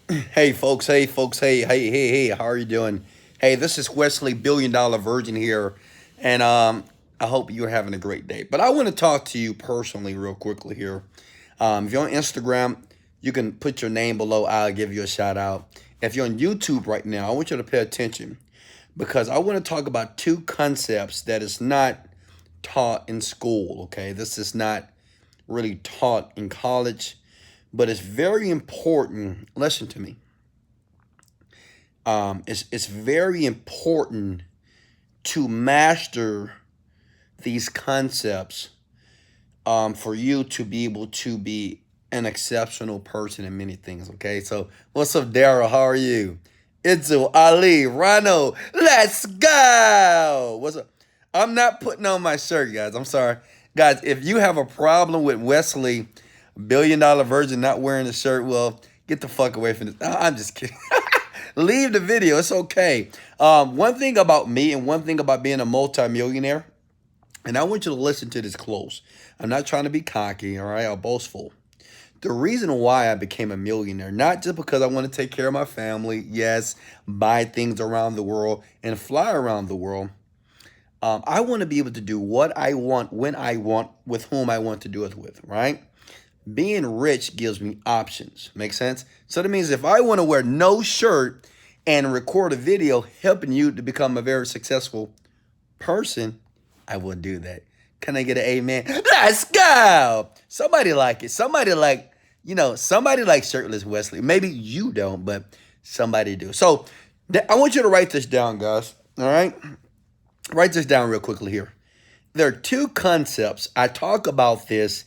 Hey folks, hey, how are you doing? Hey, this is Wesley $1 billion Virgin here, and I hope you're having a great day. But I want to talk to you personally, real quickly here. If you're on Instagram, you can put your name below. I'll give you a shout out. If you're on YouTube right now, I want you to pay attention because I want to talk about two concepts that is not taught in school. Okay, this is not really taught in college, but it's very important. Listen to me. It's very important to master these concepts for you to be able to be an exceptional person in many things. Okay, so what's up, Daryl? How are you? Itzel, Ali, Rano, let's go. What's up? I'm not putting on my shirt, guys. I'm sorry, guys. If you have a problem with Wesley, $1 billion Virgin not wearing the shirt, well, get the fuck away from this. I'm just kidding. Leave the video. It's okay. One thing about me and one thing about being a multimillionaire, and I want you to listen to this close. I'm not trying to be cocky, all right, or boastful. The reason why I became a millionaire, not just because I want to take care of my family, yes, buy things around the world and fly around the world. I want to be able to do what I want, when I want, with whom I want to do it with, right? Being rich gives me options. Make sense? So that means if I want to wear no shirt and record a video helping you to become a very successful person, I will do that. Can I get an amen? Let's go. Somebody like it. Somebody like, somebody like shirtless Wesley. Maybe you don't, but somebody do. So I want you to write this down, guys. All right? Write this down real quickly here. There are two concepts. I talk about this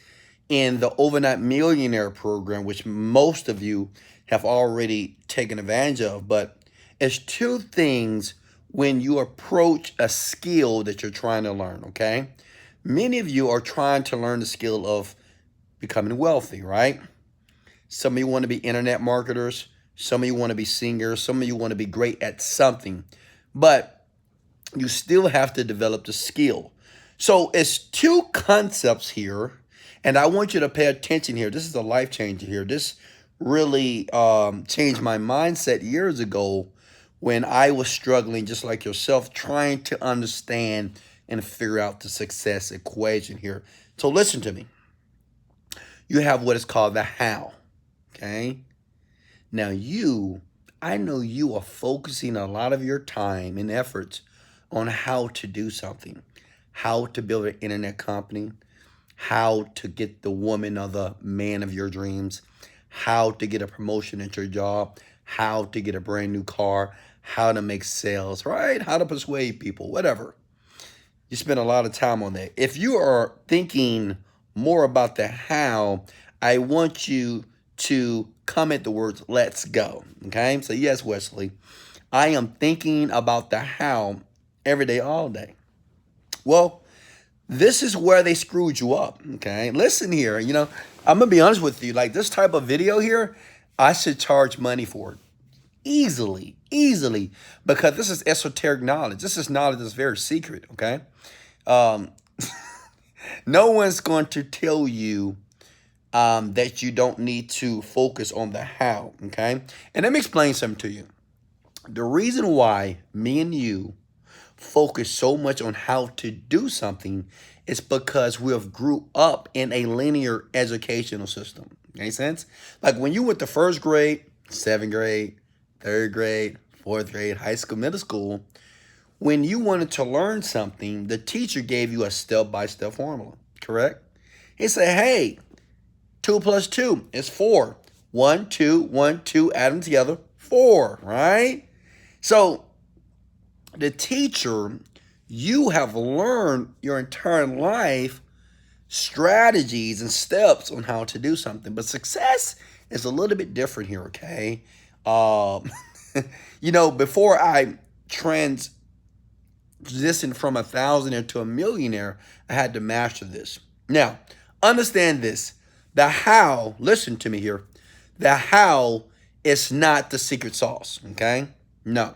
in the Overnight Millionaire program, which most of you have already taken advantage of. But it's two things when you approach a skill that you're trying to learn, okay? Many of you are trying to learn the skill of becoming wealthy, right? Some of you want to be internet marketers. Some of you want to be singers. Some of you want to be great at something. But you still have to develop the skill. So it's two concepts here, and I want you to pay attention here. This is a life changer here. This really changed my mindset years ago when I was struggling, just like yourself, trying to understand and figure out the success equation here. So listen to me. You have what is called the how, okay? Now I know you are focusing a lot of your time and efforts on how to do something, how to build an internet company, how to get the woman or the man of your dreams, how to get a promotion at your job, how to get a brand new car, how to make sales, right? How to persuade people, whatever. You spend a lot of time on that. If you are thinking more about the how, I want you to comment the words, let's go. Okay? So, yes, Wesley, I am thinking about the how every day, all day. Well, this is where they screwed you up. Okay? Listen here. I'm going to be honest with you. Like this type of video here, I should charge money for it. Easily, because this is esoteric knowledge. This is knowledge that's very secret, okay? Um, no one's going to tell you that you don't need to focus on the how, okay? And let me explain something to you. The reason why me and you focus so much on how to do something is because we have grew up in a linear educational system. Make sense? Like when you went to first grade, seventh grade, third grade, fourth grade, high school, middle school, when you wanted to learn something, the teacher gave you a step-by-step formula, correct? He said, hey, 2 plus 2 is 4. 1, 2, 1, 2, add them together, 4, right? So the teacher, you have learned your entire life strategies and steps on how to do something. But success is a little bit different here, okay? Um, before I transitioned from 1,000 into a millionaire, I had to master this. Now, understand this. The how, listen to me here. The how is not the secret sauce, okay? No.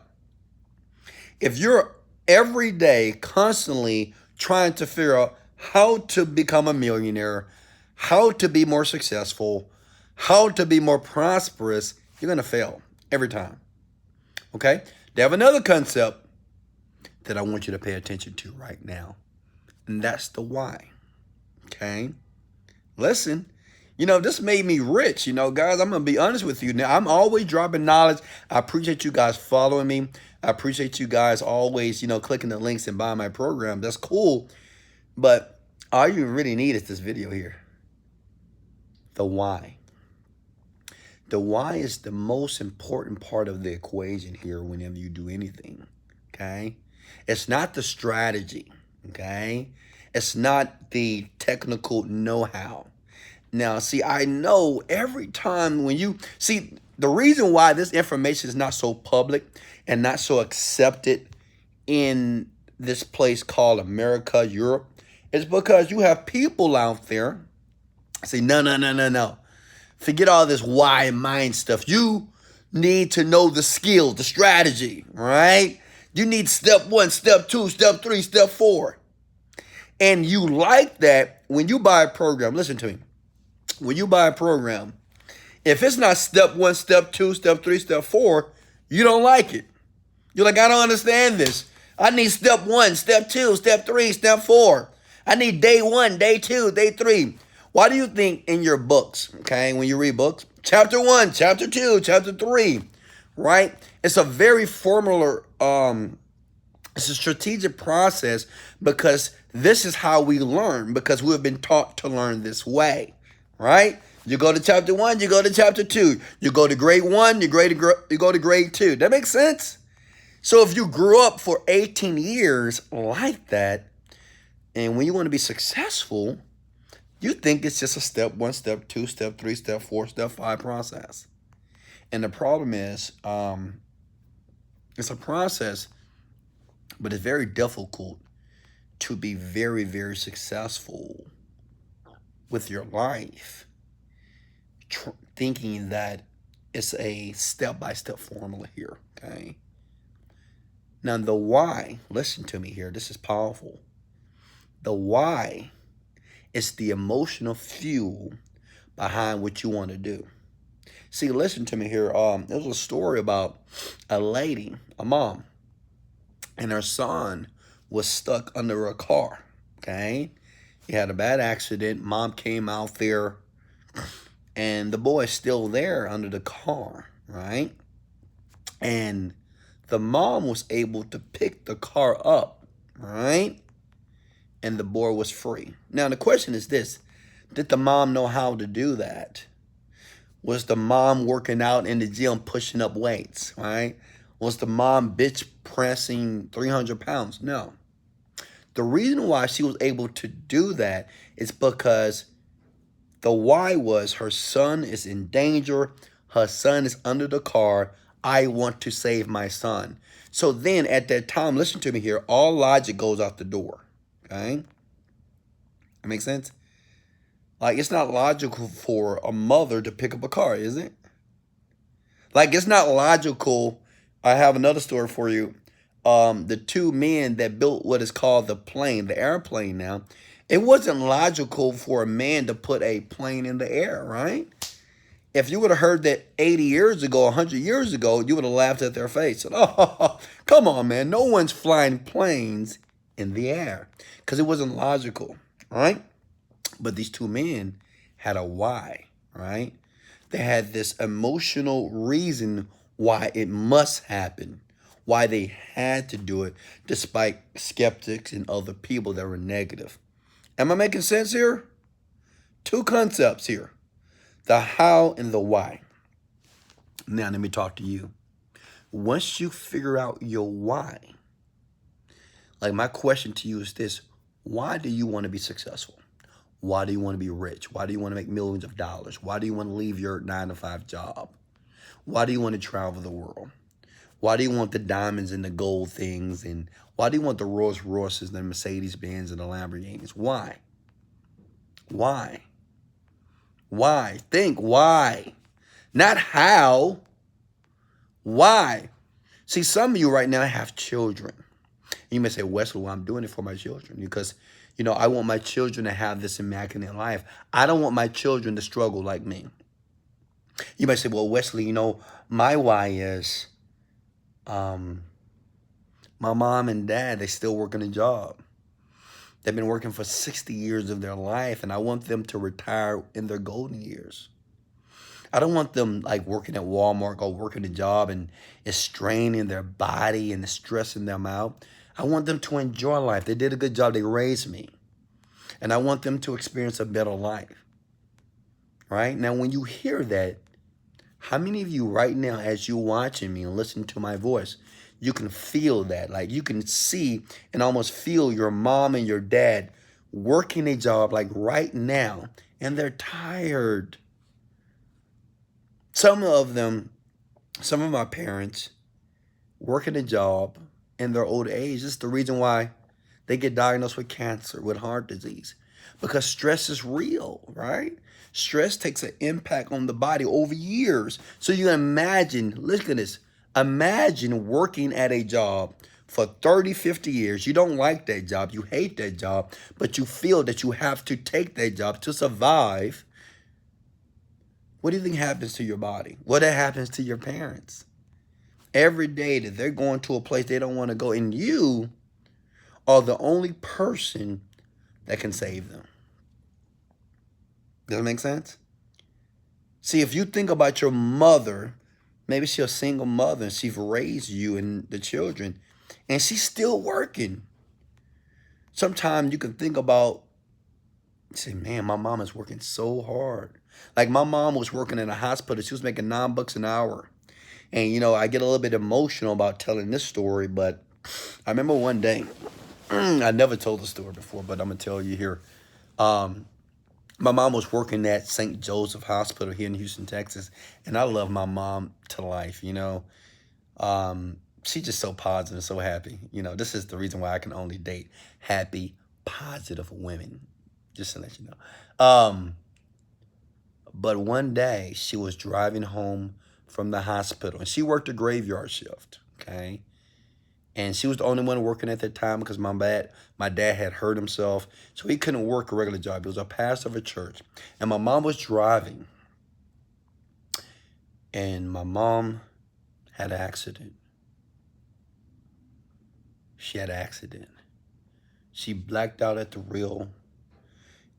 If you're every day constantly trying to figure out how to become a millionaire, how to be more successful, how to be more prosperous, You're going to fail every time. Okay? They have another concept that I want you to pay attention to right now. And that's the why. Okay? Listen, this made me rich. Guys, I'm going to be honest with you. Now, I'm always dropping knowledge. I appreciate you guys following me. I appreciate you guys always, clicking the links and buying my program. That's cool. But all you really need is this video here. The why. The why is the most important part of the equation here whenever you do anything, okay? It's not the strategy, okay? It's not the technical know-how. Now, see, I know every time when you... See, the reason why this information is not so public and not so accepted in this place called America, Europe, is because you have people out there say, no. Forget all this why and mind stuff. You need to know the skill, the strategy, right? You need step 1, step 2, step 3, step 4. And you like that when you buy a program. Listen to me. When you buy a program, if it's not step 1, step 2, step 3, step 4, you don't like it. You're like, I don't understand this. I need step 1, step 2, step 3, step 4. I need day 1, day 2, day 3. Why do you think in your books, okay, when you read books, chapter 1, chapter 2, chapter 3, right? It's a very formula, it's a strategic process because this is how we learn, because we've been taught to learn this way, right? You go to chapter 1, you go to chapter 2. You go to grade 1, you go to grade 2. That makes sense? So if you grew up for 18 years like that, and when you want to be successful, you think it's just a step 1, step 2, step 3, step 4, step 5 process. And the problem is, it's a process, but it's very difficult to be very, very successful with your life, thinking that it's a step-by-step formula here, okay? Now, the why, listen to me here, this is powerful. The why is the emotional fuel behind what you want to do. See, listen to me here. There was a story about a lady, a mom, and her son was stuck under a car, okay? He had a bad accident. Mom came out there, and the boy is still there under the car, right? And the mom was able to pick the car up, right? And the boy was free. Now, the question is this. Did the mom know how to do that? Was the mom working out in the gym pushing up weights, right? Was the mom bitch pressing 300 pounds? No. The reason why she was able to do that is because the why was her son is in danger. Her son is under the car. I want to save my son. So then at that time, listen to me here, all logic goes out the door. Okay? That makes sense? Like, it's not logical for a mother to pick up a car, is it? Like, it's not logical. I have another story for you. The two men that built what is called the plane, the airplane now, it wasn't logical for a man to put a plane in the air, right? If you would have heard that 80 years ago, 100 years ago, you would have laughed at their face. Said, oh, come on, man. No one's flying planes in the air, because it wasn't logical, right? But these two men had a why, right? They had this emotional reason why it must happen, why they had to do it, despite skeptics and other people that were negative. Am I making sense here? Two concepts here, the how and the why. Now, let me talk to you. Once you figure out your why, like, my question to you is this. Why do you want to be successful? Why do you want to be rich? Why do you want to make millions of dollars? Why do you want to leave your 9-to-5 job? Why do you want to travel the world? Why do you want the diamonds and the gold things? And why do you want the Rolls Royces and the Mercedes-Benz and the Lamborghinis? Why? Why? Why? Think why. Not how. Why? See, some of you right now have children. You may say, Wesley, well, I'm doing it for my children because, I want my children to have this immaculate life. I don't want my children to struggle like me. You might say, well, Wesley, my why is my mom and dad, they still working a job. They've been working for 60 years of their life, and I want them to retire in their golden years. I don't want them like working at Walmart or working a job and it's straining their body and it's stressing them out. I want them to enjoy life. They did a good job. They raised me. And I want them to experience a better life. Right? Now, when you hear that, how many of you right now, as you're watching me and listening to my voice, you can feel that? Like you can see and almost feel your mom and your dad working a job like right now, and they're tired. Some of my parents working a job in their old age. This is the reason why they get diagnosed with cancer, with heart disease, because stress is real, right? Stress takes an impact on the body over years. So you imagine, look at this, imagine working at a job for 30, 50 years. You don't like that job, you hate that job, but you feel that you have to take that job to survive. What do you think happens to your body? What happens to your parents? Every day that they're going to a place they don't want to go, and you are the only person that can save them. Does that make sense? See, if you think about your mother, maybe she's a single mother and she's raised you and the children, and she's still working. Sometimes you can think about, say, man, my mom is working so hard. Like my mom was working in a hospital. She was making $9 an hour. And, I get a little bit emotional about telling this story, but I remember one day, I never told the story before, but I'm going to tell you here. My mom was working at St. Joseph Hospital here in Houston, Texas, and I love my mom to life, She's just so positive, so happy. This is the reason why I can only date happy, positive women, just to let you know. But one day, she was driving home from the hospital, and she worked a graveyard shift, okay? And she was the only one working at that time because my dad had hurt himself, so he couldn't work a regular job. He was a pastor of a church. And my mom was driving, and my mom had an accident. She had an accident. She blacked out at the wheel.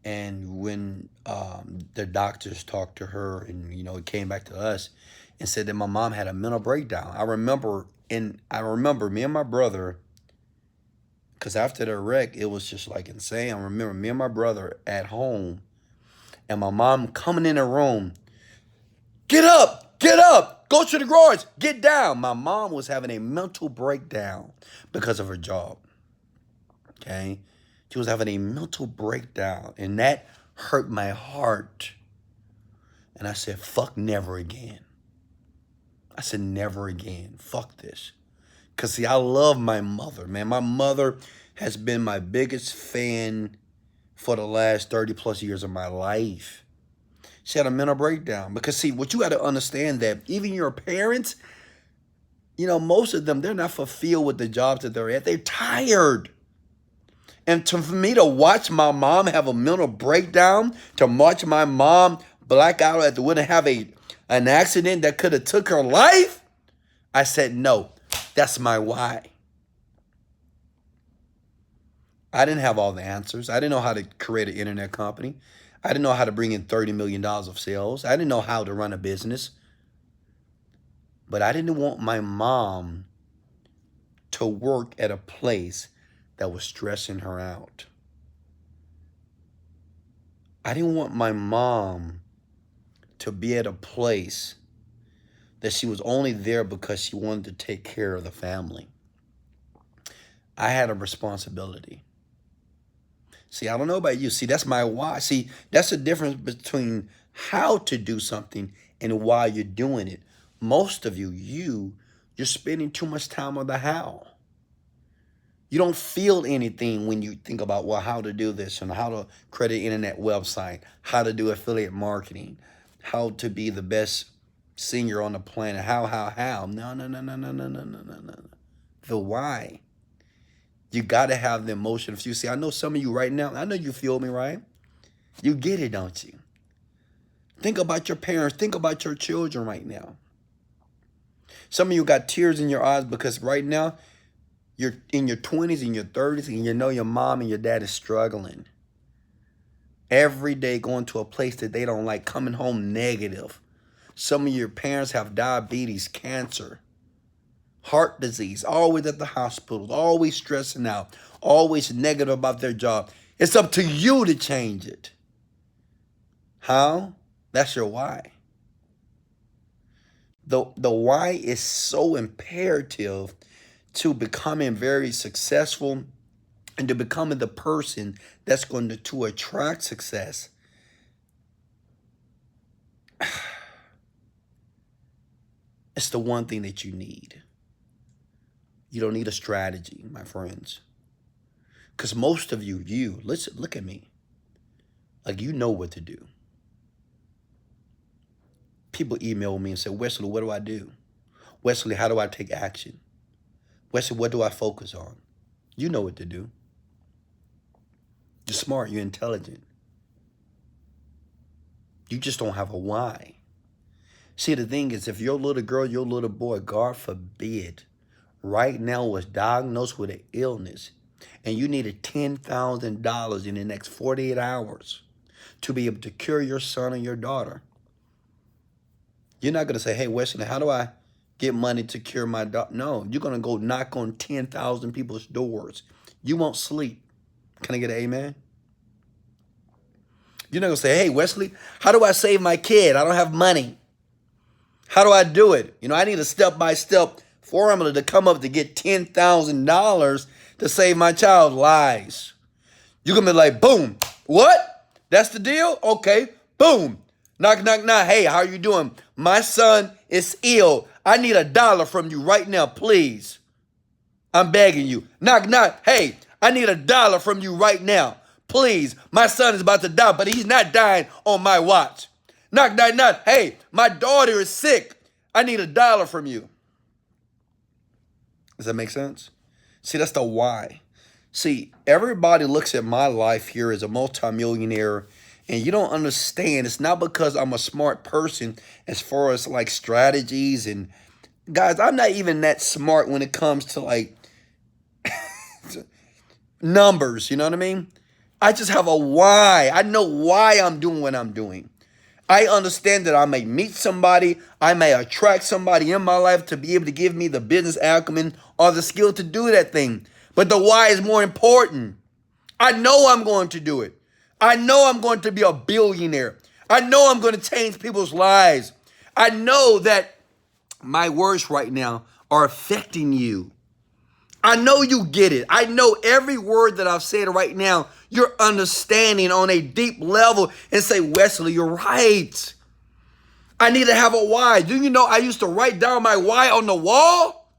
And when the doctors talked to her and, it came back to us and said that my mom had a mental breakdown. I remember me and my brother, because after the wreck, it was just like insane. I remember me and my brother at home and my mom coming in the room, get up, go to the garage, get down. My mom was having a mental breakdown because of her job, okay? She was having a mental breakdown, and that hurt my heart. And I said, fuck, never again. I said, never again. Fuck this. Because, see, I love my mother, man. My mother has been my biggest fan for the last 30 plus years of my life. She had a mental breakdown. Because, see, what you got to understand that even your parents, most of them, they're not fulfilled with the jobs that they're at. They're tired. And for me to watch my mom have a mental breakdown, to watch my mom black out at the window, have an accident that could have took her life, I said, no, that's my why. I didn't have all the answers. I didn't know how to create an internet company. I didn't know how to bring in $30 million of sales. I didn't know how to run a business. But I didn't want my mom to work at a place that was stressing her out. I didn't want my mom to be at a place that she was only there because she wanted to take care of the family. I had a responsibility. See, I don't know about you. See, that's my why. See, that's the difference between how to do something and why you're doing it. Most of you're spending too much time on the how. You don't feel anything when you think about, well, how to do this and how to create an internet website, how to do affiliate marketing, how to be the best singer on the planet, how. No. The why. You got to have the emotion. You see, I know some of you right now, I know you feel me, right? You get it, don't you? Think about your parents. Think about your children right now. Some of you got tears in your eyes because right now you're in your 20s and your 30s and you know your mom and your dad is struggling. Every day going to a place that they don't like, coming home negative. Some of your parents have diabetes, cancer, heart disease, always at the hospital, always stressing out, always negative about their job. It's up to you to change it. How? That's your why. The why is so imperative to becoming very successful and to becoming the person that's going to attract success. It's the one thing that you need. You don't need a strategy, my friends. Because most of you, listen, look at me. Like, you know what to do. People email me and say, Wesley, what do I do? Wesley, how do I take action? Wesley, what do I focus on? You know what to do. You're smart, you're intelligent. You just don't have a why. See, the thing is, if your little girl, your little boy, God forbid, right now was diagnosed with an illness and you needed $10,000 in the next 48 hours to be able to cure your son or your daughter, you're not going to say, hey, Wesley, how do I get money to cure my daughter? No, you're going to go knock on 10,000 people's doors. You won't sleep. Can I get an amen? You're not going to say, hey, Wesley, how do I save my kid? I don't have money. How do I do it? You know, I need a step-by-step formula to come up to get $10,000 to save my child. Lies. You're going to be like, boom. What? That's the deal? Okay. Boom. Knock, knock, knock. Hey, how are you doing? My son is ill. I need $1 from you right now, please. I'm begging you. Knock, knock. Hey, I need $1 from you right now. Please. My son is about to die, but he's not dying on my watch. Knock, knock, knock. Hey, my daughter is sick. I need $1 from you. Does that make sense? See, that's the why. See, everybody looks at my life here as a multimillionaire, and you don't understand. It's not because I'm a smart person as far as like strategies. And guys, I'm not even that smart when it comes to like numbers. You know what I mean? I just have a why. I know why I'm doing what I'm doing. I understand that I may meet somebody, I may attract somebody in my life to be able to give me the business acumen or the skill to do that thing. But the why is more important. I know I'm going to do it. I know I'm going to be a billionaire. I know I'm going to change people's lives. I know that my words right now are affecting you. I know you get it. I know every word that I've said right now, you're understanding on a deep level and say, Wesley, you're right. I need to have a why. Do you know I used to write down my why on the wall?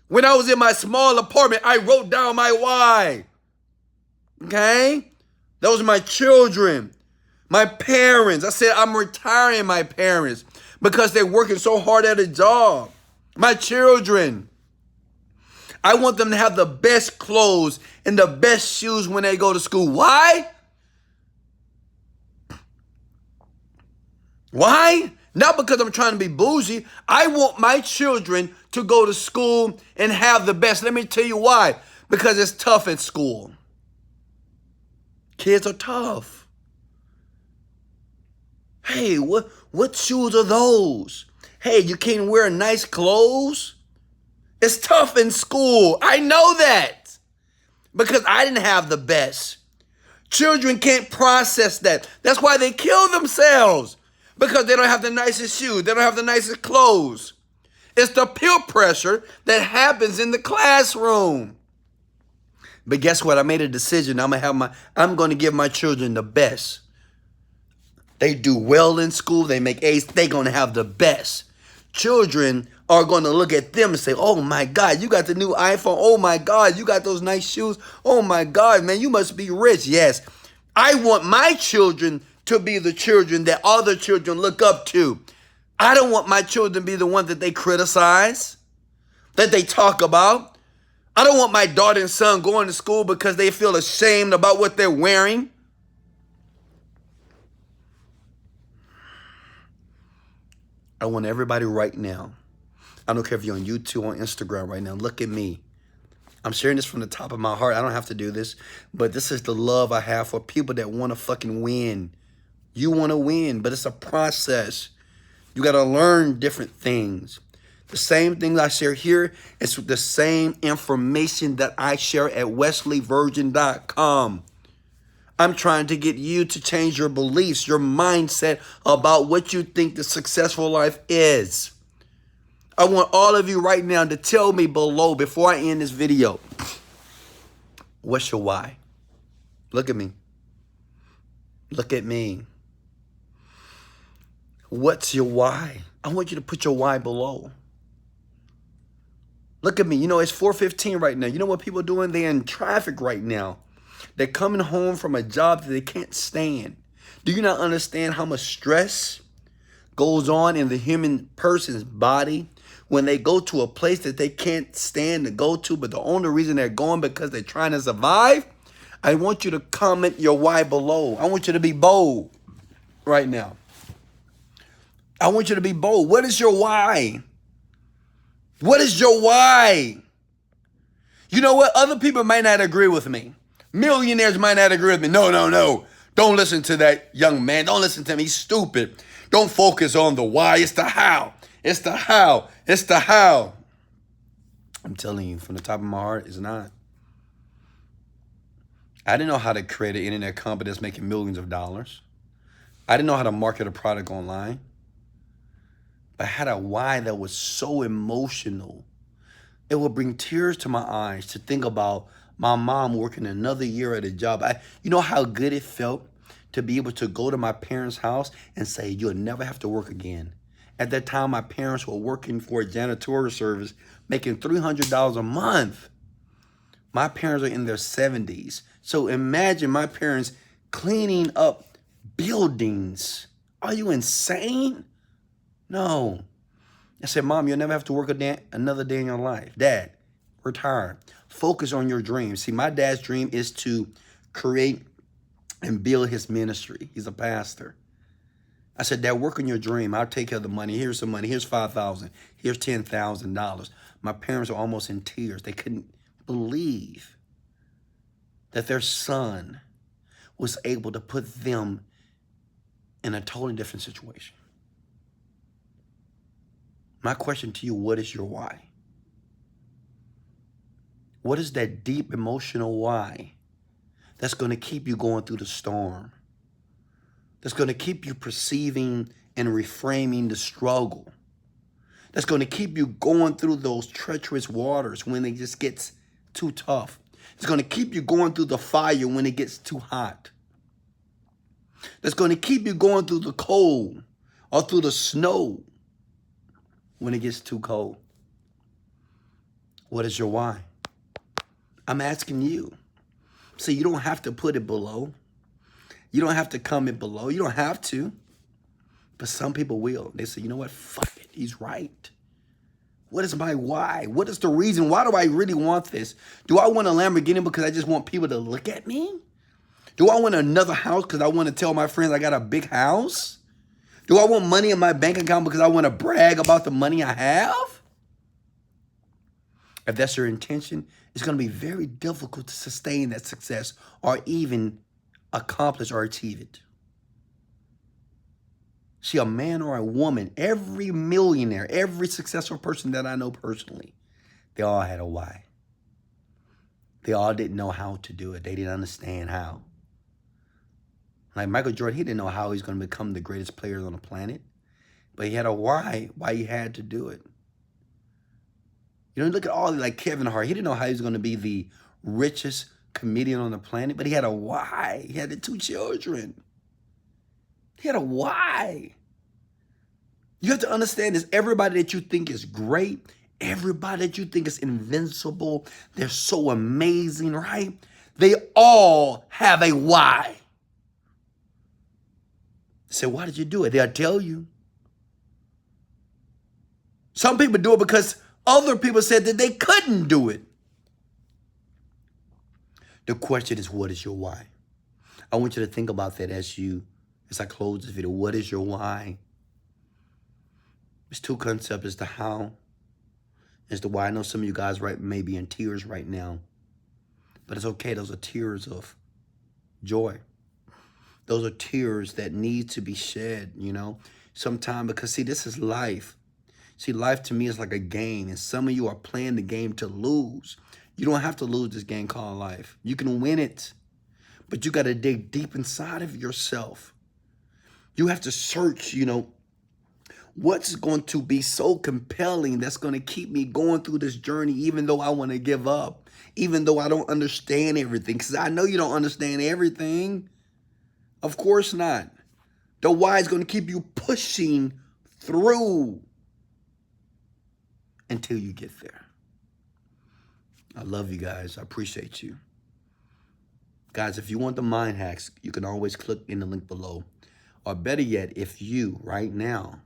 When I was in my small apartment, I wrote down my why. Okay? Those are my children, my parents. I said I'm retiring my parents because they're working so hard at a job. My children. I want them to have the best clothes and the best shoes when they go to school. Why? Why? Not because I'm trying to be bougie. I want my children to go to school and have the best. Let me tell you why. Because it's tough at school. Kids are tough. Hey, what shoes are those? Hey, you can't wear nice clothes? It's tough in school. I know that because I didn't have the best. Children can't process that. That's why they kill themselves, because they don't have the nicest shoes. They don't have the nicest clothes. It's the peer pressure that happens in the classroom. But guess what? I made a decision. I'm going to give my children the best. They do well in school. They make A's. They're going to have the best. Children are going to look at them and say, oh my God, you got the new iPhone. Oh my God, you got those nice shoes. Oh my God, man, you must be rich. Yes, I want my children to be the children that other children look up to. I don't want my children to be the ones that they criticize, that they talk about. I don't want my daughter and son going to school because they feel ashamed about what they're wearing. I want everybody right now, I don't care if you're on YouTube or on Instagram right now, look at me. I'm sharing this from the top of my heart. I don't have to do this, but this is the love I have for people that want to fucking win. You want to win, but it's a process. You got to learn different things. The same things I share here is the same information that I share at wesleyvirgin.com. I'm trying to get you to change your beliefs, your mindset about what you think the successful life is. I want all of you right now to tell me below before I end this video, what's your why? Look at me. Look at me. What's your why? I want you to put your why below. Look at me. You know, it's 4:15 right now. You know what people are doing? They're in traffic right now. They're coming home from a job that they can't stand. Do you not understand how much stress goes on in the human person's body when they go to a place that they can't stand to go to, but the only reason they're going because they're trying to survive? I want you to comment your why below. I want you to be bold right now. I want you to be bold. What is your why? What is your why? You know what? Other people might not agree with me. Millionaires might not agree with me. No. Don't listen to that young man. Don't listen to him. He's stupid. Don't focus on the why. It's the how. It's the how. It's the how. I'm telling you, from the top of my heart, it's not. I didn't know how to create an internet company that's making millions of dollars. I didn't know how to market a product online. But I had a why that was so emotional. It would bring tears to my eyes to think about my mom working another year at a job. You know how good it felt to be able to go to my parents' house and say, you'll never have to work again. At that time, my parents were working for a janitorial service, making $300 a month. My parents are in their 70s. So imagine my parents cleaning up buildings. Are you insane? No. I said, Mom, you'll never have to work another day in your life. Dad, retire. Focus on your dreams. See, my dad's dream is to create and build his ministry. He's a pastor. I said, Dad, work on your dream. I'll take care of the money. Here's some money. Here's $5,000. Here's $10,000. My parents were almost in tears. They couldn't believe that their son was able to put them in a totally different situation. My question to you, what is your why? What is that deep emotional why that's going to keep you going through the storm? That's going to keep you perceiving and reframing the struggle? That's going to keep you going through those treacherous waters when it just gets too tough? It's going to keep you going through the fire when it gets too hot? That's going to keep you going through the cold or through the snow when it gets too cold? What is your why? I'm asking you. See, you don't have to put it below. You don't have to comment below. You don't have to. But some people will. They say, you know what? Fuck it. He's right. What is my why? What is the reason? Why do I really want this? Do I want a Lamborghini because I just want people to look at me? Do I want another house because I want to tell my friends I got a big house? Do I want money in my bank account because I want to brag about the money I have? If that's your intention, it's going to be very difficult to sustain that success or even accomplish or achieve it. See, a man or a woman, every millionaire, every successful person that I know personally, they all had a why. They all didn't know how to do it. They didn't understand how. Like Michael Jordan, he didn't know how he's going to become the greatest player on the planet. But he had a why he had to do it. You know, look at all like Kevin Hart. He didn't know how he was going to be the richest comedian on the planet, but he had a why. He had the 2 children. He had a why. You have to understand this. Everybody that you think is great, everybody that you think is invincible, they're so amazing, right? They all have a why. Say, why did you do it? They'll tell you. Some people do it because other people said that they couldn't do it. The question is, what is your why? I want you to think about that as I close this video. What is your why? It's two concepts. It's the how. It's the why. I know some of you guys may be in tears right now. But it's okay. Those are tears of joy. Those are tears that need to be shed, you know. Sometimes, because see, this is life. See, life to me is like a game. And some of you are playing the game to lose. You don't have to lose this game called life. You can win it. But you got to dig deep inside of yourself. You have to search, you know, what's going to be so compelling that's going to keep me going through this journey, even though I want to give up, even though I don't understand everything. Because I know you don't understand everything. Of course not. The why is going to keep you pushing through until you get there. I love you guys. I appreciate you. Guys, if you want the mind hacks, you can always click in the link below. Or better yet, if you, right now,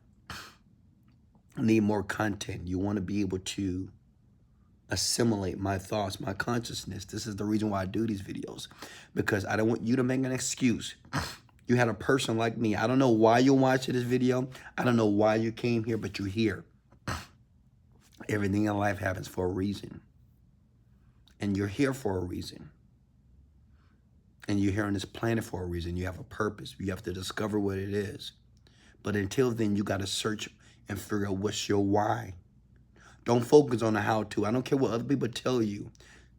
need more content, you want to be able to assimilate my thoughts, my consciousness. This is the reason why I do these videos. Because I don't want you to make an excuse. You had a person like me. I don't know why you're watching this video. I don't know why you came here, but you're here. Everything in life happens for a reason. And you're here for a reason. And you're here on this planet for a reason. You have a purpose. You have to discover what it is. But until then, you got to search and figure out what's your why. Don't focus on the how-to. I don't care what other people tell you.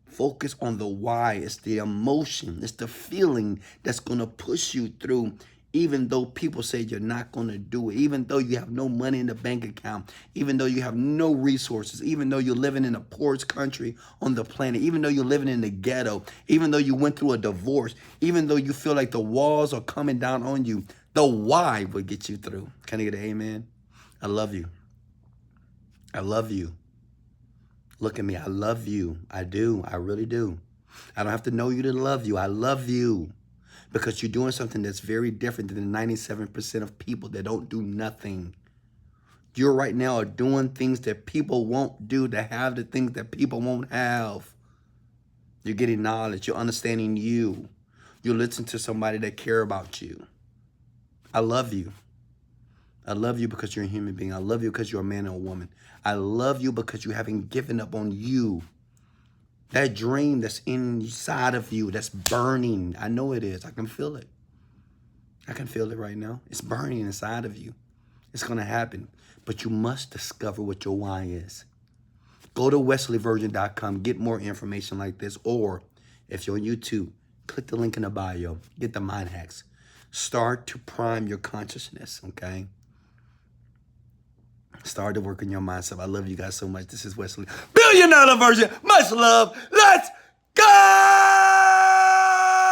Focus on the why. It's the emotion. It's the feeling that's going to push you through, even though people say you're not going to do it, even though you have no money in the bank account, even though you have no resources, even though you're living in the poorest country on the planet, even though you're living in the ghetto, even though you went through a divorce, even though you feel like the walls are coming down on you, the why will get you through. Can I get an amen? I love you. I love you. Look at me. I love you. I do. I really do. I don't have to know you to love you. I love you because you're doing something that's very different than the 97% of people that don't do nothing. You right now are doing things that people won't do to have the things that people won't have. You're getting knowledge. You're understanding you. You're listening to somebody that care about you. I love you. I love you because you're a human being. I love you because you're a man and a woman. I love you because you haven't given up on you. That dream that's inside of you, that's burning. I know it is. I can feel it. I can feel it right now. It's burning inside of you. It's going to happen. But you must discover what your why is. Go to wesleyvirgin.com. Get more information like this. Or if you're on YouTube, click the link in the bio. Get the mind hacks. Start to prime your consciousness, okay? Start to work on your mindset. I love you guys so much. This is Wesley. $1 Billion Virgin. Much love. Let's go!